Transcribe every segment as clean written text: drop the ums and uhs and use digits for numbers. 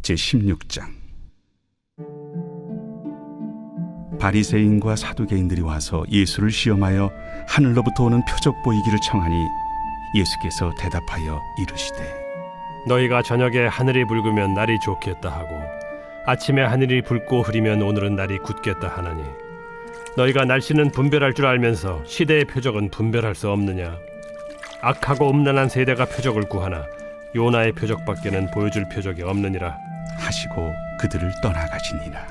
제16장. 바리새인과 사두개인들이 와서 예수를 시험하여 하늘로부터 오는 표적 보이기를 청하니 예수께서 대답하여 이르시되 너희가 저녁에 하늘이 붉으면 날이 좋겠다 하고 아침에 하늘이 붉고 흐리면 오늘은 날이 굳겠다 하나니 너희가 날씨는 분별할 줄 알면서 시대의 표적은 분별할 수 없느냐? 악하고 음란한 세대가 표적을 구하나 요나의 표적밖에는 보여줄 표적이 없느니라 하시고 그들을 떠나가시니라.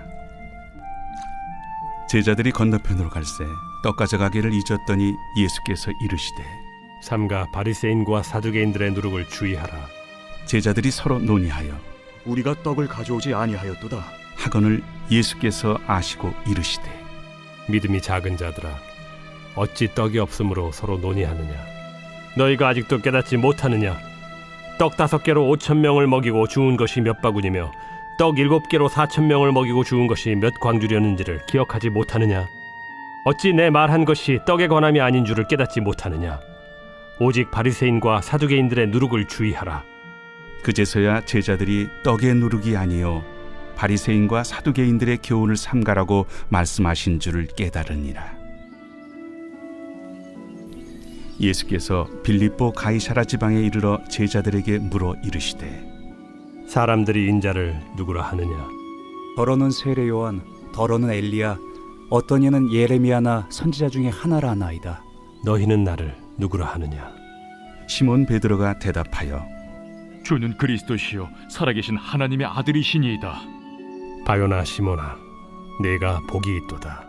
제자들이 건너편으로 갈새 떡 가져가기를 잊었더니 예수께서 이르시되 삼가 바리새인과 사두개인들의 누룩을 주의하라. 제자들이 서로 논의하여 우리가 떡을 가져오지 아니하였도다 하거늘 예수께서 아시고 이르시되 믿음이 작은 자들아 어찌 떡이 없으므로 서로 논의하느냐? 너희가 아직도 깨닫지 못하느냐? 떡 5개로 5,000명을 먹이고 주운 것이 몇 바구니며 떡 7개로 4,000명을 먹이고 주운 것이 몇 광주렸는지를 기억하지 못하느냐? 어찌 내 말한 것이 떡에 관함이 아닌 줄을 깨닫지 못하느냐? 오직 바리새인과 사두개인들의 누룩을 주의하라. 그제서야 제자들이 떡의 누룩이 아니요 바리새인과 사두개인들의 교훈을 삼가라고 말씀하신 줄을 깨달으니라. 예수께서 빌립보 가이사라 지방에 이르러 제자들에게 물어 이르시되 사람들이 인자를 누구라 하느냐? 더러는 세례 요한, 더러는 엘리야, 어떤 이는 예레미야나 선지자 중에 하나라 하나이다. 너희는 나를 누구라 하느냐? 시몬 베드로가 대답하여 주는 그리스도시요 살아계신 하나님의 아들이시니이다. 바요나 시몬아, 네가 복이 있도다.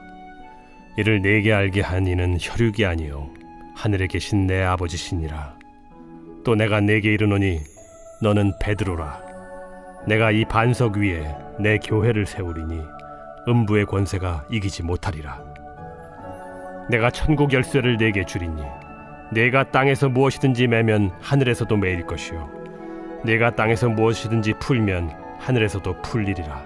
이를 네게 알게 한 이는 혈육이 아니요 하늘에 계신 내 아버지시니라. 또 내가 네게 이르노니 너는 베드로라. 내가 이 반석 위에 내 교회를 세우리니 음부의 권세가 이기지 못하리라. 내가 천국 열쇠를 네게 주리니 네가 땅에서 무엇이든지 매면 하늘에서도 매일 것이요 네가 땅에서 무엇이든지 풀면 하늘에서도 풀리리라.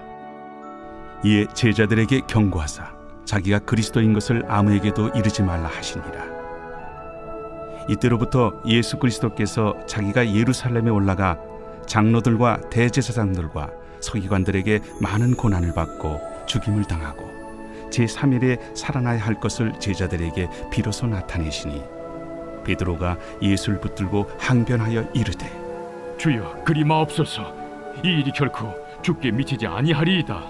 이에 제자들에게 경고하사 자기가 그리스도인 것을 아무에게도 이르지 말라 하시니라. 이때로부터 예수 그리스도께서 자기가 예루살렘에 올라가 장로들과 대제사장들과 서기관들에게 많은 고난을 받고 죽임을 당하고 제3일에 살아나야 할 것을 제자들에게 비로소 나타내시니 베드로가 예수를 붙들고 항변하여 이르되 주여 그리 마옵소서. 이 일이 결코 주께 미치지 아니하리이다.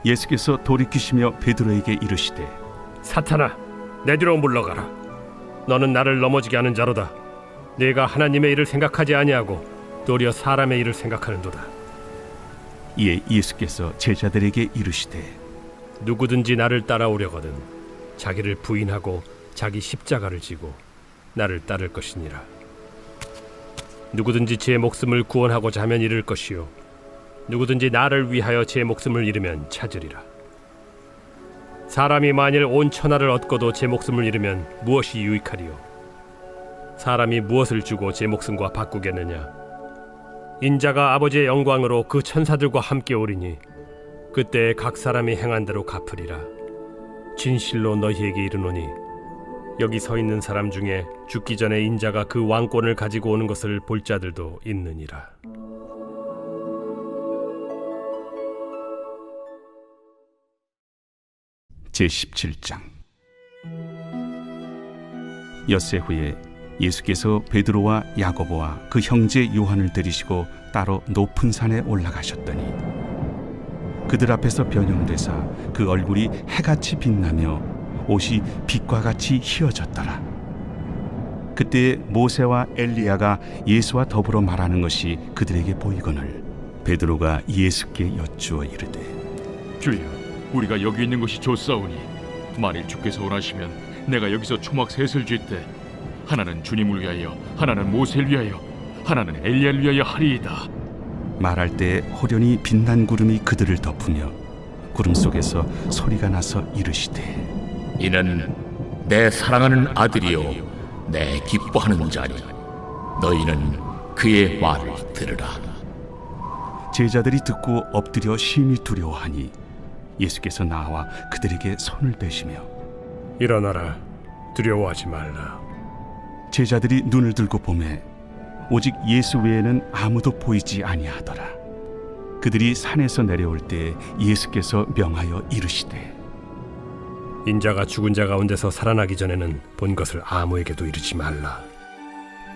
예수께서 돌이키시며 베드로에게 이르시되 사탄아, 내 뒤로 물러가라. 너는 나를 넘어지게 하는 자로다. 네가 하나님의 일을 생각하지 아니하고 도리어 사람의 일을 생각하는도다. 이에 예수께서 제자들에게 이르시되 누구든지 나를 따라오려거든 자기를 부인하고 자기 십자가를 지고 나를 따를 것이니라. 누구든지 제 목숨을 구원하고자 하면 잃을 것이요 누구든지 나를 위하여 제 목숨을 잃으면 찾으리라. 사람이 만일 온 천하를 얻고도 제 목숨을 잃으면 무엇이 유익하리요? 사람이 무엇을 주고 제 목숨과 바꾸겠느냐? 인자가 아버지의 영광으로 그 천사들과 함께 오리니 그때 각 사람이 행한 대로 갚으리라. 진실로 너희에게 이르노니 여기 서 있는 사람 중에 죽기 전에 인자가 그 왕권을 가지고 오는 것을 볼 자들도 있느니라. 제17장. 엿새 후에 예수께서 베드로와 야고보와 그 형제 요한을 데리시고 따로 높은 산에 올라가셨더니 그들 앞에서 변형되사 그 얼굴이 해같이 빛나며 옷이 빛과 같이 희어졌더라. 그때 모세와 엘리야가 예수와 더불어 말하는 것이 그들에게 보이거늘 베드로가 예수께 여쭈어 이르되 주여 우리가 여기 있는 것이 좋사오니 만일 주께서 원하시면 내가 여기서 초막 셋을 쥘때 하나는 주님을 위하여 하나는 모세를 위하여 하나는 엘리야를 위하여 하리이다. 말할 때 호련히 빛난 구름이 그들을 덮으며 구름 속에서 소리가 나서 이르시되 이는 내 사랑하는 아들이요 내 기뻐하는 자니 너희는 그의 말을 들으라. 제자들이 듣고 엎드려 심히 두려워하니 예수께서 나와 그들에게 손을 빼시며 일어나라, 두려워하지 말라. 제자들이 눈을 들고 보매 오직 예수 외에는 아무도 보이지 아니하더라. 그들이 산에서 내려올 때 예수께서 명하여 이르시되 인자가 죽은 자 가운데서 살아나기 전에는 본 것을 아무에게도 이르지 말라.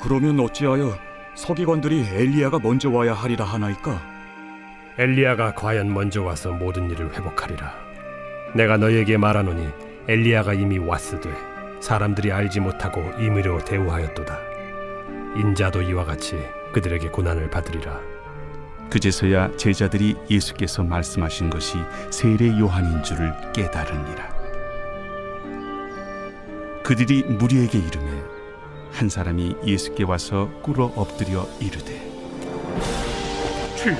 그러면 어찌하여 서기관들이 엘리야가 먼저 와야 하리라 하나이까? 엘리야가 과연 먼저 와서 모든 일을 회복하리라. 내가 너희에게 말하노니 엘리야가 이미 왔으되 사람들이 알지 못하고 임의로 대우하였도다. 인자도 이와 같이 그들에게 고난을 받으리라. 그제서야 제자들이 예수께서 말씀하신 것이 세례 요한인 줄을 깨달으니라. 그들이 무리에게 이르매 한 사람이 예수께 와서 꿇어 엎드려 이르되 주여,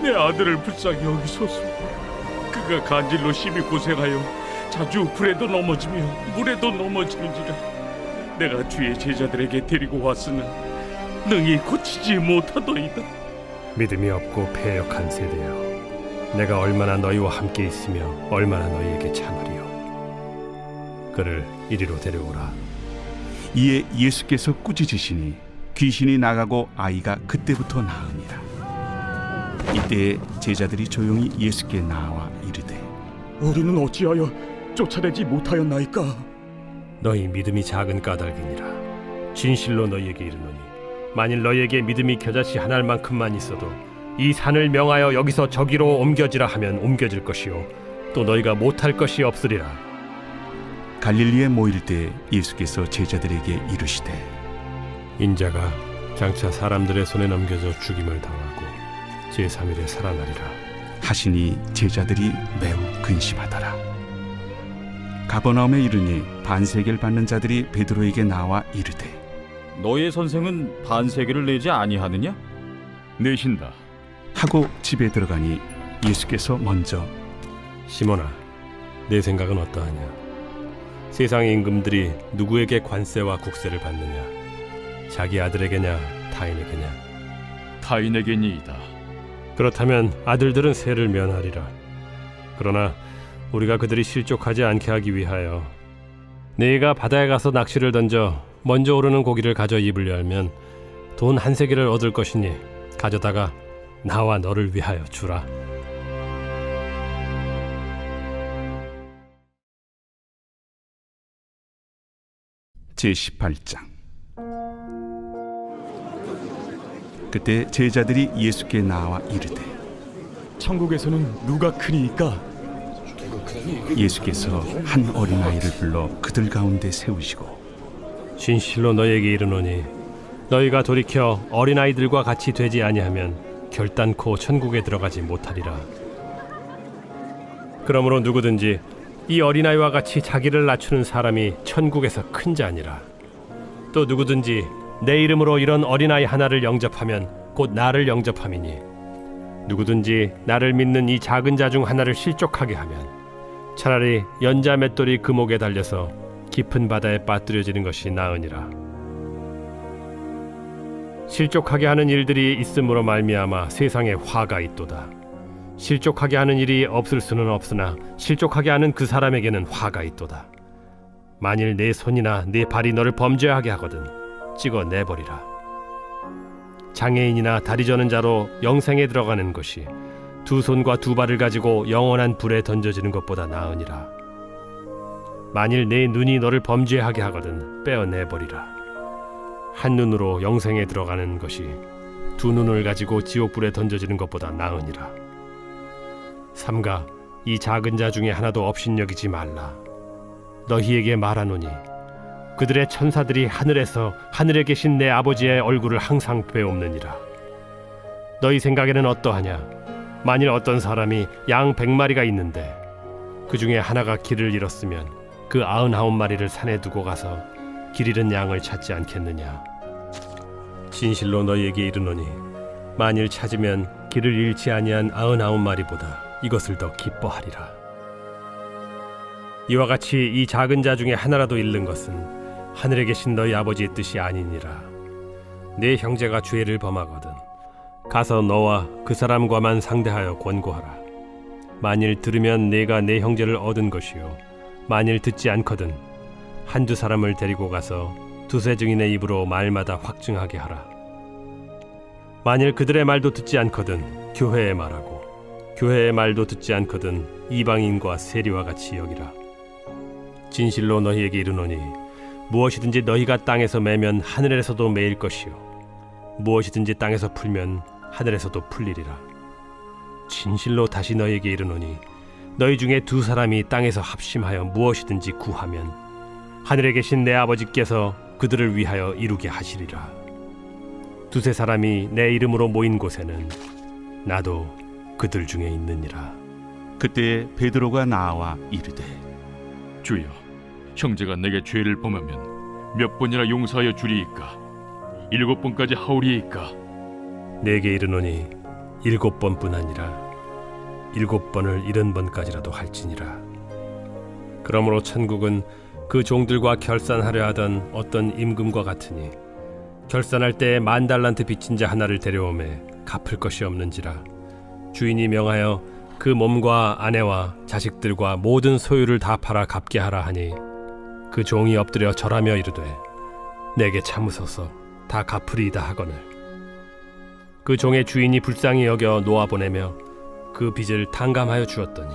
내 아들을 불쌍히 여기소서. 그가 간질로 심히 고생하여 자주 불에도 넘어지며 물에도 넘어지는지라. 내가 주의 제자들에게 데리고 왔으나 능히 고치지 못하더이다. 믿음이 없고 패역한 세대여, 내가 얼마나 너희와 함께 있으며 얼마나 너희에게 참으리요. 그를 이리로 데려오라. 이에 예수께서 꾸짖으시니 귀신이 나가고 아이가 그때부터 나으니라. 이때에 제자들이 조용히 예수께 나와 이르되 우리는 어찌하여 쫓아내지 못하였나이까? 너희 믿음이 작은 까닭이니라. 진실로 너희에게 이르노니 만일 너희에게 믿음이 겨자씨 한 알만큼만 있어도 이 산을 명하여 여기서 저기로 옮겨지라 하면 옮겨질 것이요 또 너희가 못할 것이 없으리라. 갈릴리에 모일 때 예수께서 제자들에게 이르시되 인자가 장차 사람들의 손에 넘겨져 죽임을 당하고 제3일에 살아나리라. 하시니 제자들이 매우 근심하더라. 가버나움에 이르니 반세계를 받는 자들이 베드로에게 나와 이르되 너의 선생은 반세계를 내지 아니하느냐? 내신다. 하고 집에 들어가니 예수께서 먼저 시몬아, 내 생각은 어떠하냐? 세상의 임금들이 누구에게 관세와 국세를 받느냐? 자기 아들에게냐 타인에게냐? 타인에게니이다. 그렇다면 아들들은 세를 면하리라. 그러나 우리가 그들이 실족하지 않게 하기 위하여 네가 바다에 가서 낚시를 던져 먼저 오르는 고기를 가져 입을 열면 돈 한 세겔을 얻을 것이니 가져다가 나와 너를 위하여 주라. 제18장. 그때 제자들이 예수께 나와 이르되 천국에서는 누가 크니이까? 예수께서 한 어린아이를 불러 그들 가운데 세우시고 진실로 너희에게 이르노니 너희가 돌이켜 어린아이들과 같이 되지 아니하면 결단코 천국에 들어가지 못하리라. 그러므로 누구든지 이 어린아이와 같이 자기를 낮추는 사람이 천국에서 큰 자니라. 또 누구든지 내 이름으로 이런 어린아이 하나를 영접하면 곧 나를 영접함이니 누구든지 나를 믿는 이 작은 자 중 하나를 실족하게 하면 차라리 연자 맷돌이 그 목에 달려서 깊은 바다에 빠뜨려지는 것이 나으니라. 실족하게 하는 일들이 있음으로 말미암아 세상에 화가 있도다. 실족하게 하는 일이 없을 수는 없으나 실족하게 하는 그 사람에게는 화가 있도다. 만일 내 손이나 내 발이 너를 범죄하게 하거든 찍어 내버리라. 장애인이나 다리 저는 자로 영생에 들어가는 것이 두 손과 두 발을 가지고 영원한 불에 던져지는 것보다 나으니라. 만일 내 눈이 너를 범죄하게 하거든 빼어내버리라. 한 눈으로 영생에 들어가는 것이 두 눈을 가지고 지옥불에 던져지는 것보다 나으니라. 삼가 이 작은 자 중에 하나도 업신여기지 말라. 너희에게 말하노니 그들의 천사들이 하늘에서 하늘에 계신 내 아버지의 얼굴을 항상 뵈옵느니라. 너희 생각에는 어떠하냐? 만일 어떤 사람이 양 100마리가 있는데 그 중에 하나가 길을 잃었으면 그 99마리를 산에 두고 가서 길 잃은 양을 찾지 않겠느냐? 진실로 너희에게 이르노니 만일 찾으면 길을 잃지 아니한 99마리보다 이것을 더 기뻐하리라. 이와 같이 이 작은 자 중에 하나라도 잃는 것은 하늘에 계신 너희 아버지의 뜻이 아니니라. 네 형제가 죄를 범하거든 가서 너와 그 사람과만 상대하여 권고하라. 만일 들으면 네가 내 형제를 얻은 것이요 만일 듣지 않거든 한두 사람을 데리고 가서 두세 증인의 입으로 말마다 확증하게 하라. 만일 그들의 말도 듣지 않거든 교회에 말하고 교회의 말도 듣지 않거든 이방인과 세리와 같이 여기라. 진실로 너희에게 이르노니 무엇이든지 너희가 땅에서 매면 하늘에서도 매일 것이요 무엇이든지 땅에서 풀면 하늘에서도 풀리리라. 진실로 다시 너희에게 이르노니 너희 중에 두 사람이 땅에서 합심하여 무엇이든지 구하면 하늘에 계신 내 아버지께서 그들을 위하여 이루게 하시리라. 두세 사람이 내 이름으로 모인 곳에는 나도 그들 중에 있느니라. 그때에 베드로가 나와 이르되 주여, 형제가 내게 죄를 범하면 몇 번이나 용서하여 주리이까? 7번까지 하오리이까? 내게 이르노니 7번뿐 아니라 7번을 70번까지라도 할지니라. 그러므로 천국은 그 종들과 결산하려 하던 어떤 임금과 같으니 결산할 때에 10,000달란트 빚진 자 하나를 데려오매 갚을 것이 없는지라. 주인이 명하여 그 몸과 아내와 자식들과 모든 소유를 다 팔아 갚게 하라 하니 그 종이 엎드려 절하며 이르되 내게 참으소서 다 갚으리이다 하거늘 그 종의 주인이 불쌍히 여겨 놓아보내며 그 빚을 탕감하여 주었더니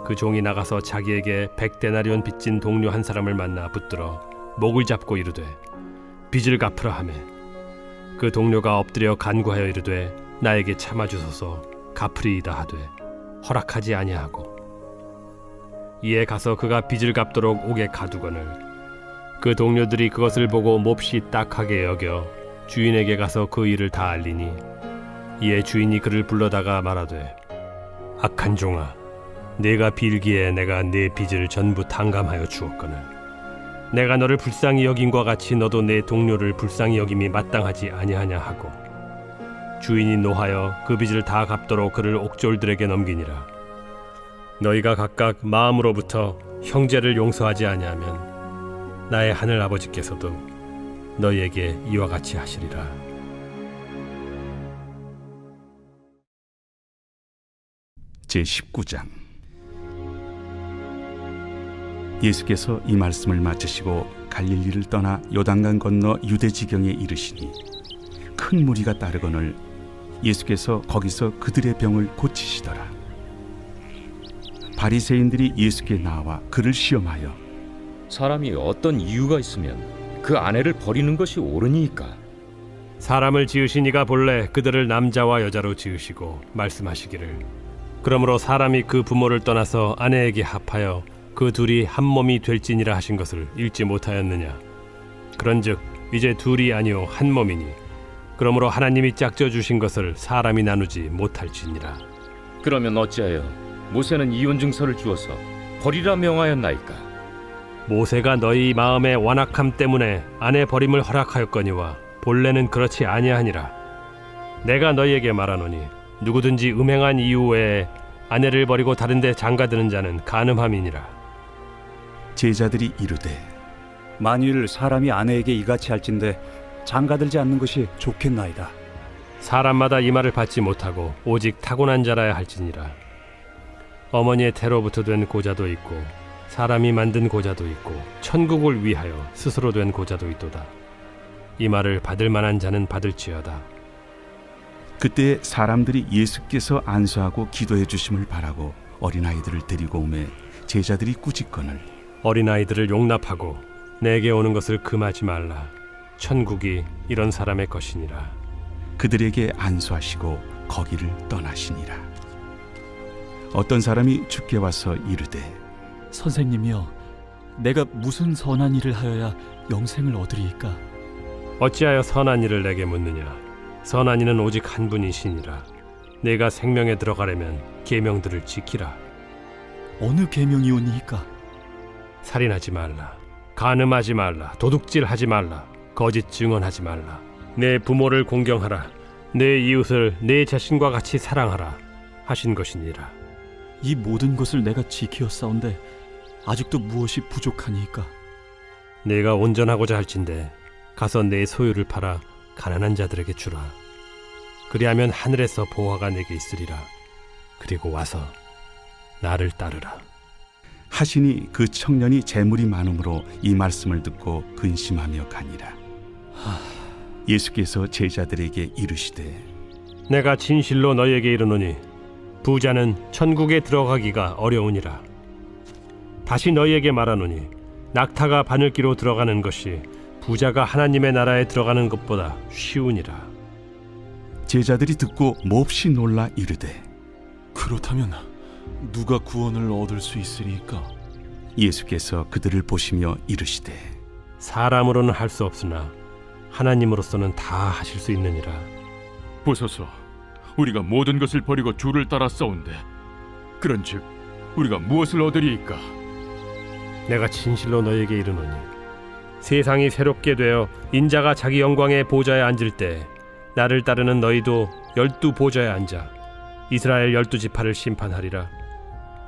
그 종이 나가서 자기에게 100데나리온 빚진 동료 한 사람을 만나 붙들어 목을 잡고 이르되 빚을 갚으라 하매 그 동료가 엎드려 간구하여 이르되 나에게 참아주소서 갚으리이다 하되 허락하지 아니하고 이에 가서 그가 빚을 갚도록 옥에 가두거늘 그 동료들이 그것을 보고 몹시 딱하게 여겨 주인에게 가서 그 일을 다 알리니 이에 주인이 그를 불러다가 말하되 악한 종아, 네가 빌기에 내가 네 빚을 전부 탕감하여 주었거늘 내가 너를 불쌍히 여김과 같이 너도 내 동료를 불쌍히 여김이 마땅하지 아니하냐 하고 주인이 노하여 그 빚을 다 갚도록 그를 옥졸들에게 넘기니라. 너희가 각각 마음으로부터 형제를 용서하지 아니하면 나의 하늘 아버지께서도 너희에게 이와 같이 하시리라. 제19장. 예수께서 이 말씀을 마치시고 갈릴리를 떠나 요단강 건너 유대 지경에 이르시니 큰 무리가 따르거늘 예수께서 거기서 그들의 병을 고치시더라. 바리새인들이 예수께 나와 그를 시험하여 사람이 어떤 이유가 있으면 그 아내를 버리는 것이 옳으니까? 사람을 지으신 이가 본래 그들을 남자와 여자로 지으시고 말씀하시기를 그러므로 사람이 그 부모를 떠나서 아내에게 합하여 그 둘이 한 몸이 될지니라 하신 것을 읽지 못하였느냐. 그런즉 이제 둘이 아니요 한 몸이니 그러므로 하나님이 짝져 주신 것을 사람이 나누지 못할지니라. 그러면 어찌하여 모세는 이혼 증서를 주어서 버리라 명하였나이까? 모세가 너희 마음의 완악함 때문에 아내 버림을 허락하였거니와 본래는 그렇지 아니하니라. 내가 너희에게 말하노니 누구든지 음행한 이유 외에 아내를 버리고 다른 데 장가드는 자는 간음함이니라. 제자들이 이르되 만일 사람이 아내에게 이같이 할진대 장가들지 않는 것이 좋겠나이다. 사람마다 이 말을 받지 못하고 오직 타고난 자라야 할지니라. 어머니의 태로부터 된 고자도 있고 사람이 만든 고자도 있고 천국을 위하여 스스로 된 고자도 있도다. 이 말을 받을 만한 자는 받을지어다. 그때 사람들이 예수께서 안수하고 기도해 주심을 바라고 어린아이들을 데리고 오매 제자들이 꾸짖거늘 어린아이들을 용납하고 내게 오는 것을 금하지 말라. 천국이 이런 사람의 것이니라. 그들에게 안수하시고 거기를 떠나시니라. 어떤 사람이 주께 와서 이르되 선생님이여, 내가 무슨 선한 일을 하여야 영생을 얻으리이까? 어찌하여 선한 일을 내게 묻느냐. 선한 이는 오직 한 분이시니라. 내가 생명에 들어가려면 계명들을 지키라. 어느 계명이오니이까? 살인하지 말라, 간음하지 말라, 도둑질하지 말라, 거짓 증언하지 말라, 내 부모를 공경하라, 내 이웃을 내 자신과 같이 사랑하라 하신 것이니라. 이 모든 것을 내가 지키었사온데 아직도 무엇이 부족하니이까? 내가 온전하고자 할진대 가서 내 소유를 팔아 가난한 자들에게 주라. 그리하면 하늘에서 보화가 내게 있으리라. 그리고 와서 나를 따르라. 하시니 그 청년이 재물이 많음으로 이 말씀을 듣고 근심하며 가니라. 예수께서 제자들에게 이르시되 내가 진실로 너희에게 이르노니 부자는 천국에 들어가기가 어려우니라. 다시 너희에게 말하노니 낙타가 바늘기로 들어가는 것이 부자가 하나님의 나라에 들어가는 것보다 쉬우니라. 제자들이 듣고 몹시 놀라 이르되 그렇다면 누가 구원을 얻을 수 있으리까? 예수께서 그들을 보시며 이르시되 사람으로는 할 수 없으나 하나님으로서는 다 하실 수 있느니라. 보소서, 우리가 모든 것을 버리고 주를 따라 싸운데 그런즉 우리가 무엇을 얻으리이까? 내가 진실로 너희에게 이르노니 세상이 새롭게 되어 인자가 자기 영광의 보좌에 앉을 때 나를 따르는 너희도 12 보좌에 앉아 이스라엘 12지파를 심판하리라.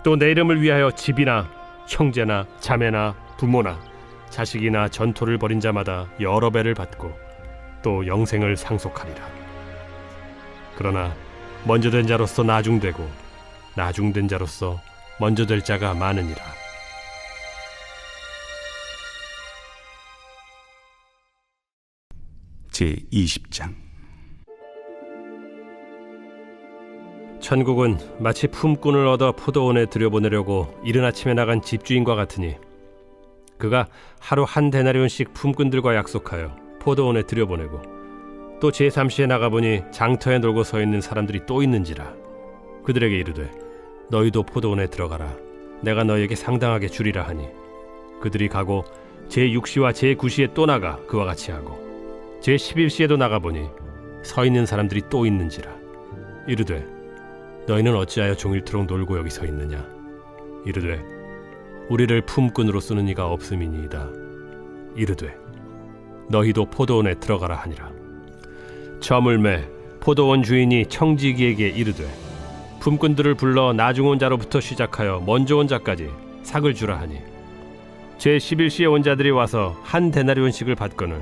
또 내 이름을 위하여 집이나 형제나 자매나 부모나 자식이나 전토를 벌인 자마다 여러 배를 받고 또 영생을 상속하리라. 그러나 먼저 된 자로서 나중되고 나중된 자로서 먼저 될 자가 많으니라. 제20장. 천국은 마치 품꾼을 얻어 포도원에 들여보내려고 이른 아침에 나간 집주인과 같으니 그가 하루 한 데나리온씩 품꾼들과 약속하여 포도원에 들여보내고 또 제3시에 나가보니 장터에 놀고 서 있는 사람들이 또 있는지라. 그들에게 이르되 너희도 포도원에 들어가라. 내가 너희에게 상당하게 주리라 하니 그들이 가고 제6시와 제9시에 또 나가 그와 같이 하고 제11시에도 나가보니 서 있는 사람들이 또 있는지라. 이르되 너희는 어찌하여 종일토록 놀고 여기 서 있느냐. 이르되 우리를 품꾼으로 쓰는 이가 없음이니이다. 이르되 너희도 포도원에 들어가라 하니라. 저물매 포도원 주인이 청지기에게 이르되 품꾼들을 불러 나중 온 자로부터 시작하여 먼저 온 자까지 삭을 주라 하니 제11시에 온 자들이 와서 한 데나리온씩을 받거늘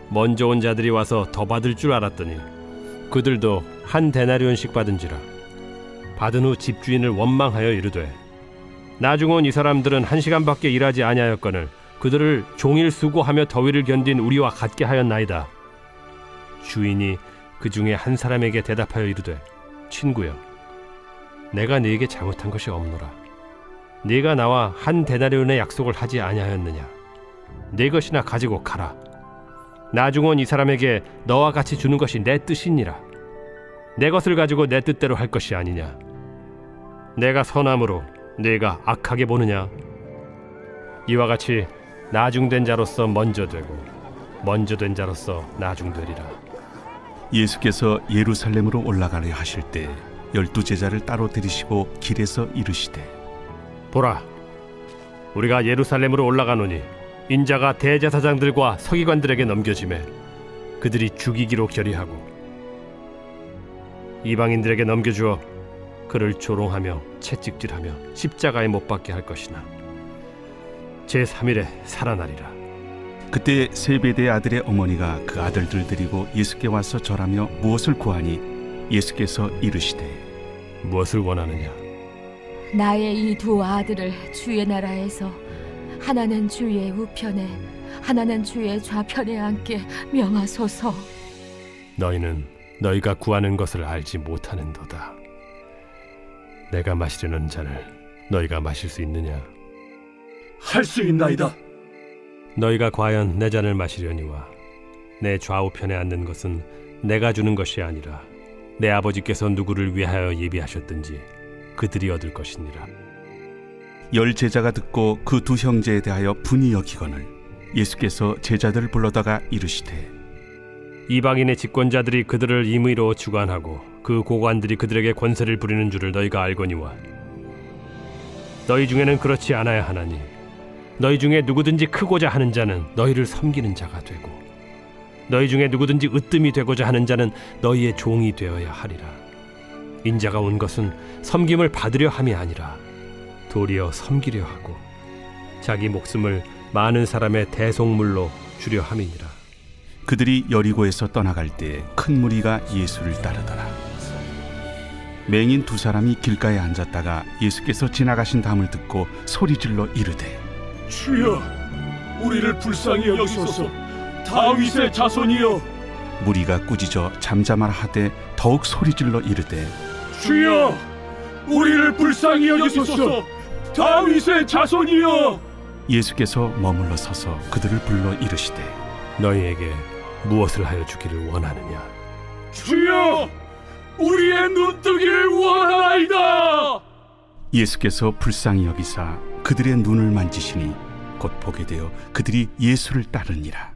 먼저 온 자들이 와서 더 받을 줄 알았더니 그들도 한 데나리온씩 받은지라. 받은 후 집주인을 원망하여 이르되 나중 온 이 사람들은 1시간밖에 일하지 아니하였거늘 그들을 종일 수고하며 더위를 견딘 우리와 같게 하였나이다. 주인이 그 중에 한 사람에게 대답하여 이르되 친구여, 내가 네게 잘못한 것이 없노라. 네가 나와 한 데나리온의 약속을 하지 아니하였느냐. 네 것이나 가지고 가라. 나중 온 이 사람에게 너와 같이 주는 것이 내 뜻이니라. 내 것을 가지고 내 뜻대로 할 것이 아니냐. 내가 선함으로 네가 악하게 보느냐. 이와 같이 나중된 자로서 먼저 되고 먼저 된 자로서 나중되리라. 예수께서 예루살렘으로 올라가려 하실 때 12 제자를 따로 들이시고 길에서 이르시되 보라, 우리가 예루살렘으로 올라가노니 인자가 대제사장들과 서기관들에게 넘겨지매 그들이 죽이기로 결의하고 이방인들에게 넘겨주어 그를 조롱하며 채찍질하며 십자가에 못 박게 할 것이나 제3일에 살아나리라. 그때 세베대의 아들의 어머니가 그 아들들 데리고 예수께 와서 절하며 무엇을 구하니 예수께서 이르시되 무엇을 원하느냐. 나의 이 두 아들을 주의 나라에서 하나는 주의 우편에 하나는 주의 좌편에 앉게 명하소서. 너희는 너희가 구하는 것을 알지 못하는도다. 내가 마시려는 잔을 너희가 마실 수 있느냐. 할 수 있나이다. 너희가 과연 내 잔을 마시려니와 내 좌우편에 앉는 것은 내가 주는 것이 아니라 내 아버지께서 누구를 위하여 예비하셨든지 그들이 얻을 것이니라. 10 제자가 듣고 그 두 형제에 대하여 분이 여기거늘 예수께서 제자들을 불러다가 이르시되 이방인의 집권자들이 그들을 임의로 주관하고 그 고관들이 그들에게 권세를 부리는 줄을 너희가 알거니와 너희 중에는 그렇지 않아야 하나니 너희 중에 누구든지 크고자 하는 자는 너희를 섬기는 자가 되고 너희 중에 누구든지 으뜸이 되고자 하는 자는 너희의 종이 되어야 하리라. 인자가 온 것은 섬김을 받으려 함이 아니라 도리어 섬기려 하고 자기 목숨을 많은 사람의 대속물로 주려 함이니라. 그들이 여리고에서 떠나갈 때 큰 무리가 예수를 따르더라. 맹인 2 사람이 길가에 앉았다가 예수께서 지나가신 담을 듣고 소리질러 이르되 주여, 우리를 불쌍히 여기소서. 다윗의 자손이여, 무리가 꾸짖어 잠잠하라 하되 더욱 소리질러 이르되 주여, 우리를 불쌍히 여기소서. 다윗의 자손이여. 예수께서 머물러 서서 그들을 불러 이르시되 너희에게 무엇을 하여 주기를 원하느냐? 주여, 우리의 눈뜨기를 원하나이다. 예수께서 불쌍히 여기사 그들의 눈을 만지시니 곧 보게 되어 그들이 예수를 따르니라.